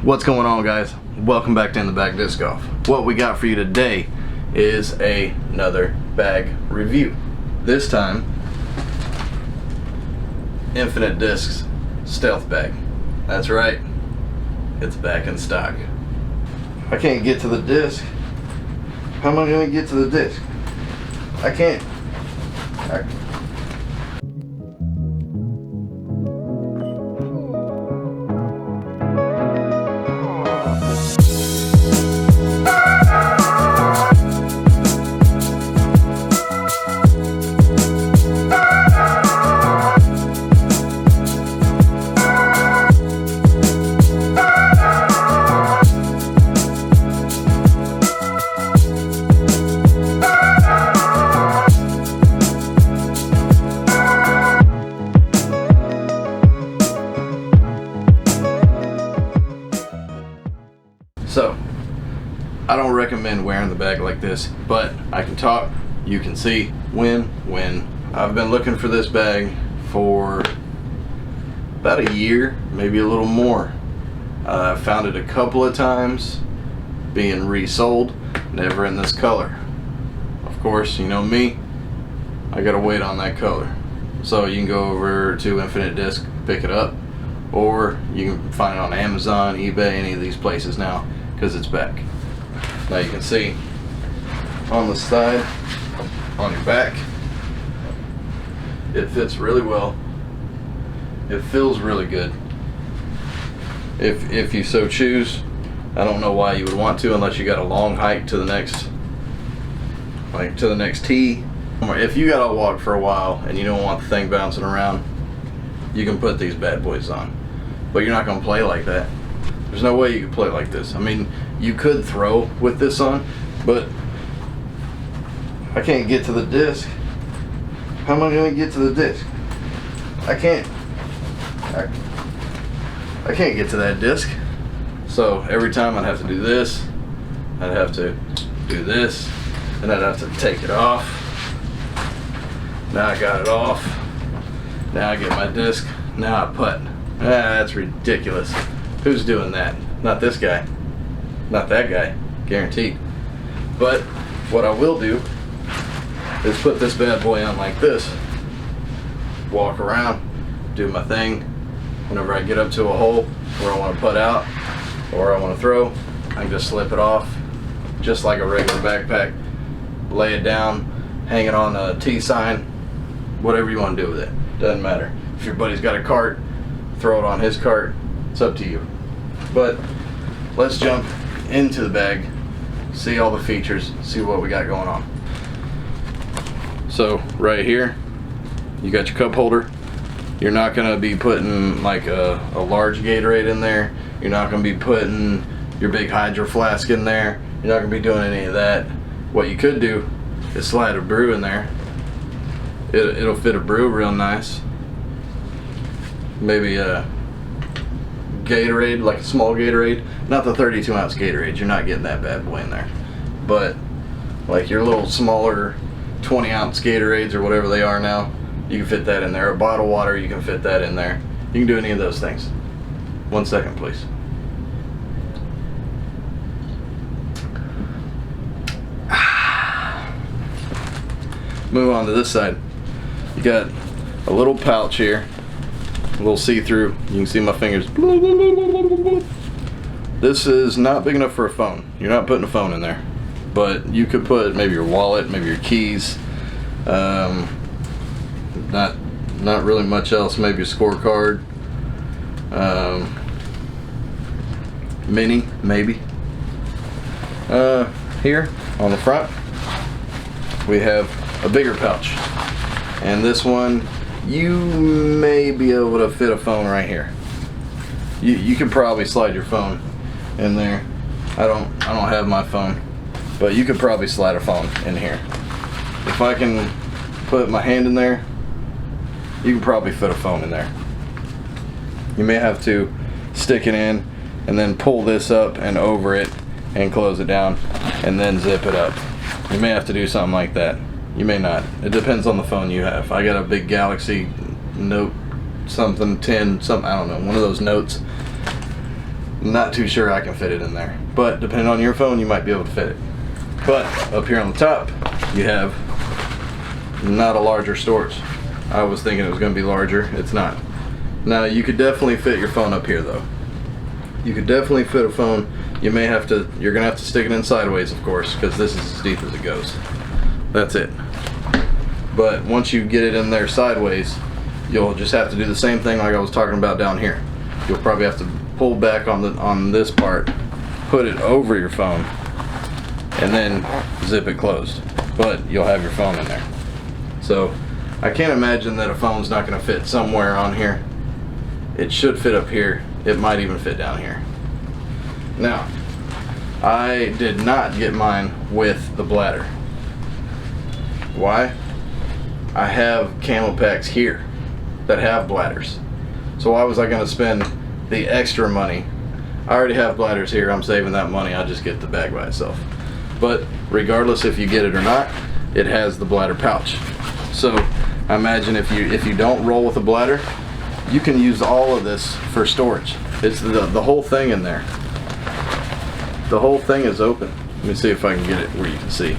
What's going on, guys? Welcome back to In the Bag Disc Golf. What we got for you today is another bag review. This time, Infinite Discs Stealth Bag. That's right, it's back in stock. I can't get to the disc. How am I going to get to the disc? I can't. So, I don't recommend wearing the bag like this, but I can talk, you can see, win. I've been looking for this bag for about a year, maybe a little more. I found it a couple of times being resold, never in this color. Of course, you know me, I gotta wait on that color. So you can go over to Infinite Disc, pick it up, or you can find it on Amazon, eBay, any of these places now, because it's back. Now you can see on the side, on your back, it fits really well. It feels really good. If you so choose, I don't know why you would want to unless you got a long hike to the next, like to the next tee. If you gotta walk for a while and you don't want the thing bouncing around, you can put these bad boys on. But you're not gonna play like that. There's no way you could play like this. I mean, you could throw with this on, but I can't get to the disc. How am I going to get to the disc? I can't get to that disc. So every time I'd have to do this, I'd have to do this, and I'd have to take it off. Now I got it off. Now I get my disc. Now I putt. That's ridiculous. Who's doing that? Not this guy. Not that guy. Guaranteed. But what I will do is put this bad boy on like this. Walk around. Do my thing. Whenever I get up to a hole where I want to putt out or I want to throw, I can just slip it off just like a regular backpack. Lay it down. Hang it on a T sign. Whatever you want to do with it. Doesn't matter. If your buddy's got a cart, throw it on his cart. It's up to you. But let's jump into the bag, see all the features, see what we got going on. So right here, you got your cup holder. You're not gonna be putting like a large Gatorade in there. You're not gonna be putting your big Hydro Flask in there. You're not gonna be doing any of that. What you could do is slide a brew in there. It'll fit a brew real nice. Maybe a Gatorade, like a small Gatorade, not the 32-ounce Gatorade. You're not getting that bad boy in there, but like your little smaller 20-ounce Gatorades or whatever they are now, you can fit that in there. A bottle of water, you can fit that in there. You can do any of those things. 1 second, please. Move on to this side. You got a little pouch here. A little see-through. You can see my fingers. This is not big enough for a phone. You're not putting a phone in there, but you could put maybe your wallet, maybe your keys. Not really much else. Maybe a scorecard. Mini, maybe. Here on the front, we have a bigger pouch, and this one, you may be able to fit a phone right here. You could probably slide your phone in there. I don't have my phone, but you could probably slide a phone in here. If I can put my hand in there, you can probably fit a phone in there. You may have to stick it in and then pull this up and over it and close it down and then zip it up. You may have to do something like that. You may not. It depends on the phone you have. I got a big Galaxy Note something 10, something, I don't know, one of those Notes. Not too sure I can fit it in there, but depending on your phone, you might be able to fit it. But up here on the top, you have not a larger storage. I was thinking it was going to be larger. It's not. Now you could definitely fit your phone up here though. You could definitely fit a phone. You may have to, you're going to have to stick it in sideways, of course, because this is as deep as it goes. That's it. But once you get it in there sideways, you'll just have to do the same thing like I was talking about down here. You'll probably have to pull back on this part, put it over your phone, and then zip it closed. But you'll have your phone in there. So I can't imagine that a phone's not going to fit somewhere on here. It should fit up here. It might even fit down here. Now, I did not get mine with the bladder. Why? I have camo packs here that have bladders. So why was I going to spend the extra money? I already have bladders here. I'm saving that money. I'll just get the bag by itself. But regardless if you get it or not, it has the bladder pouch. So I imagine if you don't roll with a bladder, you can use all of this for storage. It's the whole thing in there. The whole thing is open. Let me see if I can get it where you can see.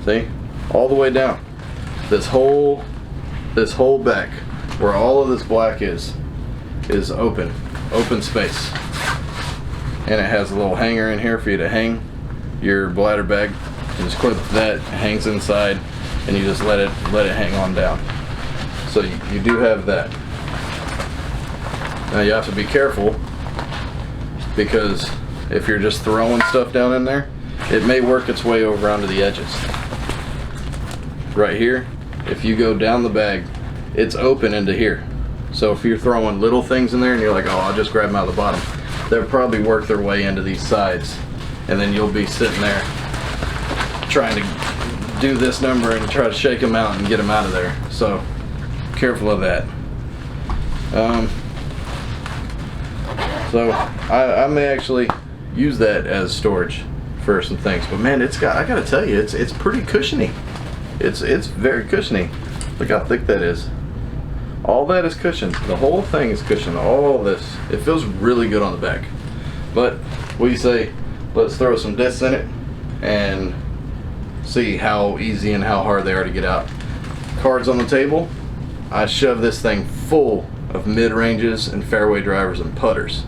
See? All the way down. This whole back where all of this black is open space. And it has a little hanger in here for you to hang your bladder bag. You just clip that, it hangs inside, and you just let it hang on down. So you do have that. Now you have to be careful, because if you're just throwing stuff down in there, it may work its way over onto the edges. Right here, if you go down the bag, it's open into here. So if you're throwing little things in there and you're like, oh, I'll just grab them out of the bottom, they'll probably work their way into these sides, and then you'll be sitting there trying to do this number and try to shake them out and get them out of there. So careful of that. So I may actually use that as storage for some things, but man, I gotta tell you, it's pretty cushiony. It's very cushiony. Look how thick that is. All that is cushioned. The whole thing is cushioned. All this. It feels really good on the back. But we say, let's throw some discs in it and see how easy and how hard they are to get out. Cards on the table. I shoved this thing full of mid-ranges and fairway drivers and putters.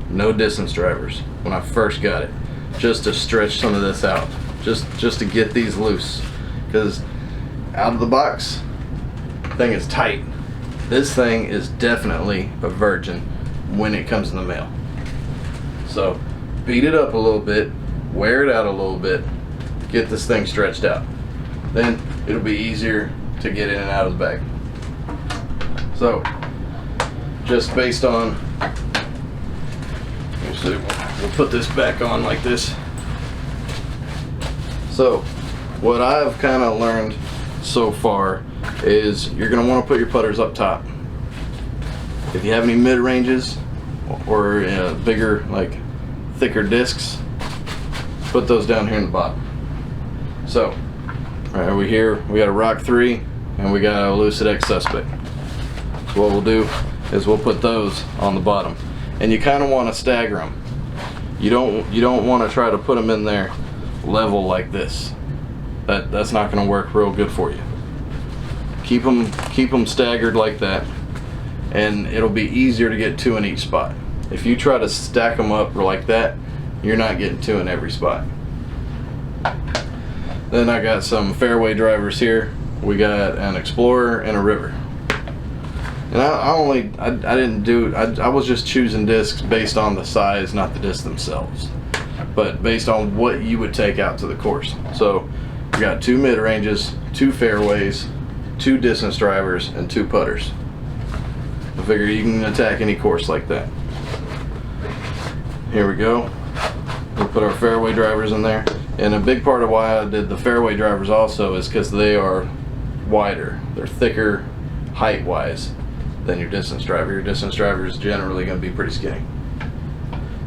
No distance drivers when I first got it. Just to stretch some of this out. Just to get these loose. Because out of the box, the thing is tight. This thing is definitely a virgin when it comes in the mail. So beat it up a little bit, wear it out a little bit, get this thing stretched out. Then it'll be easier to get in and out of the bag. So just based on, we'll put this back on like this. So what I've kind of learned so far is you're going to want to put your putters up top. If you have any mid-ranges or bigger, like thicker discs, put those down here in the bottom. So right over here we got a Rock 3 and we got a Lucid X Suspect. So what we'll do is we'll put those on the bottom, and you kind of want to stagger them. You don't want to try to put them in there level like this. That's not going to work real good for you. Keep them staggered like that, and it'll be easier to get two in each spot. If you try to stack them up like that, you're not getting two in every spot. Then I got some fairway drivers here. We got an Explorer and a River. And I was just choosing discs based on the size, not the discs themselves, but based on what you would take out to the course. So we got 2 mid-ranges, 2 fairways, 2 distance drivers, and 2 putters. I figure you can attack any course like that. Here we go. We'll put our fairway drivers in there. And a big part of why I did the fairway drivers also is because they are wider. They're thicker height-wise than your distance driver. Your distance driver is generally going to be pretty skinny.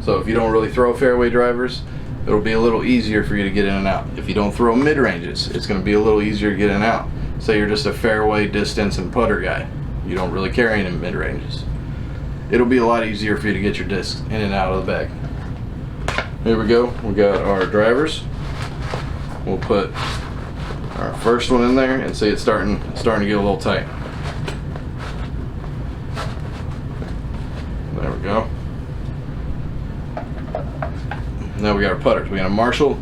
So if you don't really throw fairway drivers, it'll be a little easier for you to get in and out. If you don't throw mid-ranges, it's going to be a little easier to get in and out. Say you're just a fairway, distance, and putter guy. You don't really carry any mid-ranges. it'll be a lot easier for you to get your discs in and out of the bag. Here we go. We got our drivers. We'll put our first one in there and see it's starting to get a little tight. There we go. Now we got our putters. We got a Marshall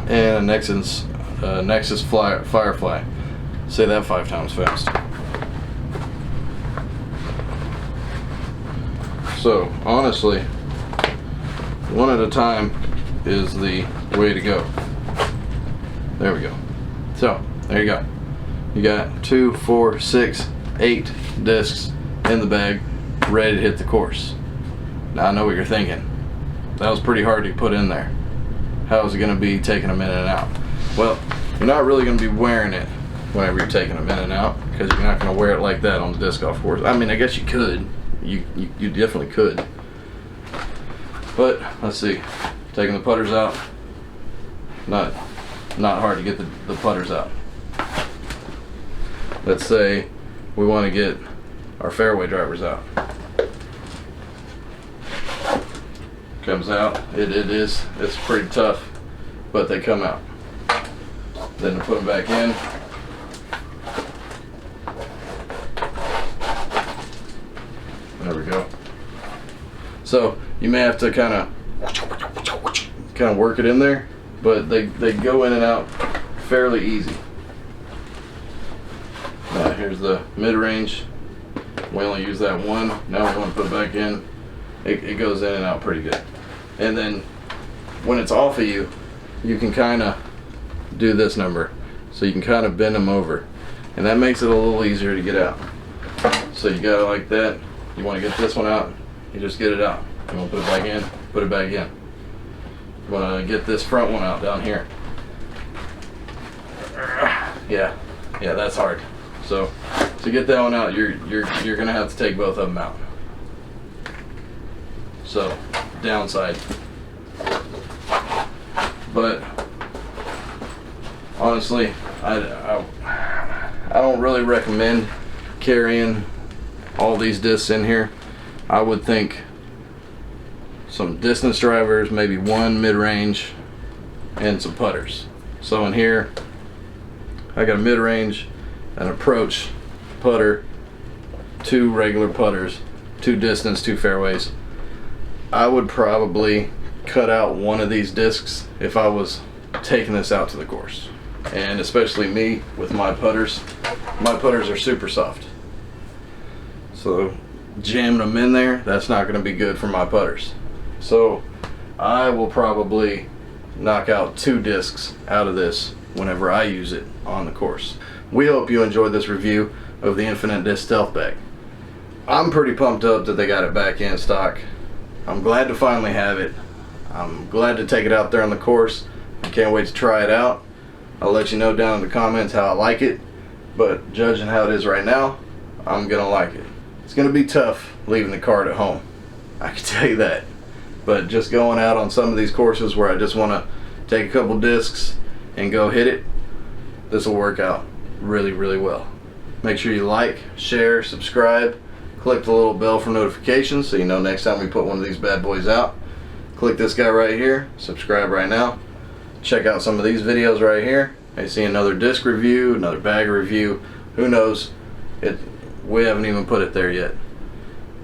and a Nexus Firefly. Say that 5 times fast. So honestly, one at a time is the way to go. There we go. So there you go. You got 2, 4, 6, 8 discs in the bag, ready to hit the course. Now I know what you're thinking. That was pretty hard to put in there. How is it going to be taking them in and out? Well, you're not really going to be wearing it whenever you're taking them in and out, because you're not going to wear it like that on the disc golf course. I mean, I guess you could. You definitely could. But let's see. Taking the putters out. Not hard to get the putters out. Let's say we want to get our fairway drivers out. Comes out. It's pretty tough, but they come out. Then to put them back in. There we go. So you may have to kind of work it in there, but they go in and out fairly easy. Now here's the mid-range. We only use that one. Now we want to put it back in. It goes in and out pretty good. And then when it's off of you, you can kind of do this number. So you can kind of bend them over. And that makes it a little easier to get out. So you got it like that. You want to get this one out, you just get it out. You want to put it back in, put it back in. You want to get this front one out down here. Yeah, that's hard. So to get that one out, you're gonna have to take both of them out. So downside. But honestly, I don't really recommend carrying all these discs in here. I would think some distance drivers, maybe one mid-range, and some putters. So in here, I got a mid-range, an approach putter, 2 regular putters, 2 distance, 2 fairways. I would probably cut out one of these discs if I was taking this out to the course. And especially me with my putters are super soft. So jamming them in there, that's not going to be good for my putters. So I will probably knock out 2 discs out of this whenever I use it on the course. We hope you enjoyed this review of the Infinite Disc Stealth Bag. I'm pretty pumped up that they got it back in stock. I'm glad to finally have it. I'm glad to take it out there on the course. I can't wait to try it out. I'll let you know down in the comments how I like it, but judging how it is right now, I'm gonna like it. It's gonna be tough leaving the cart at home, I can tell you that. But just going out on some of these courses where I just want to take a couple discs and go hit it, this will work out really, really well. Make sure you like, share, subscribe, click the little bell for notifications so you know next time we put one of these bad boys out. Click this guy right here, subscribe right now. Check out some of these videos right here. I see another disc review, another bag review, who knows, we haven't even put it there yet.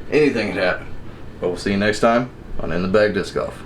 Anything could happen. But we'll see you next time on In the Bag Disc Golf.